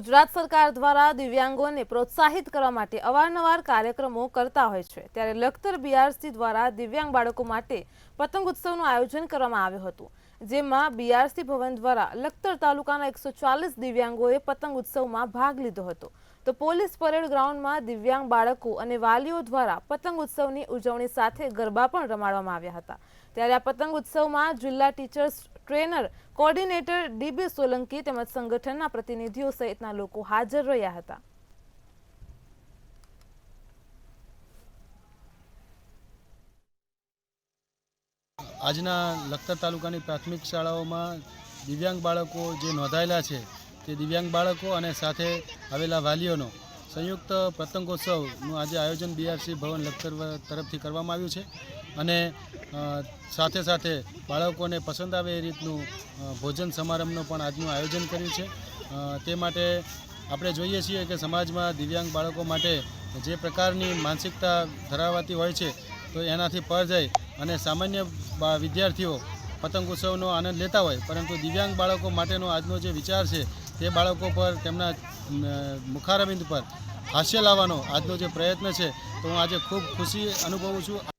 ગુજરાત સરકાર દ્વારા દિવ્યાંગોને પ્રોત્સાહિત કરવા માટે અવારનવાર કાર્યક્રમો કરતા હોય છે, ત્યારે લખતર બીઆરસી દ્વારા દિવ્યાંગ બાળકો માટે પતંગ ઉત્સવનું આયોજન કરવામાં આવ્યું હતું, જેમાં બીઆરસી ભવન દ્વારા લખતર તાલુકાના 140 દિવ્યાંગોએ પતંગ ઉત્સવમાં ભાગ લીધો હતો. તો પોલીસ પરેડ ગ્રાઉન્ડમાં દિવ્યાંગ બાળકો અને વાલીઓ દ્વારા પતંગ ઉત્સવની ઉજવણી સાથે ગરબા પણ રમાડવામાં આવ્યા હતા. ત્યારે આ પતંગ ઉત્સવમાં જિલ્લા teachers trainer coordinator dB Solanki તેમજ સંગઠનના પ્રતિનિધિઓ સહિતના લોકો હાજર રહ્યા હતા. આજના લખતર તાલુકાની પ્રાથમિક શાળાઓમાં દિવ્યાંગ બાળકો જે નોંધાયેલા છે તે દિવ્યાંગ બાળકો અને સાથે આવેલા વાલીઓનો સંયુક્ત પતંગોત્સવનું આજે આયોજન બીઆરસી ભવન લખતર તરફથી કરવામાં આવ્યું છે અને સાથે સાથે બાળકોને પસંદ આવે એ રીતનું ભોજન સમારંભનું પણ આજનું આયોજન કર્યું છે. તે માટે આપણે જોઈએ છીએ કે સમાજમાં દિવ્યાંગ બાળકો માટે જે પ્રકારની માનસિકતા ધરાવતી હોય છે તો એનાથી પર જઈ અને સામાન્ય વિદ્યાર્થીઓ પતંગ ઉત્સવનો આનંદ લેતા હોય, પરંતુ દિવ્યાંગ બાળકો માટેનો આજનો જે વિચાર છે તે બાળકો પર તેમના મુખારબિંદ પર હાસ્ય લાવવાનો આજનો જે પ્રયત્ન છે, તો હું આજે ખૂબ ખુશી અનુભવું છું.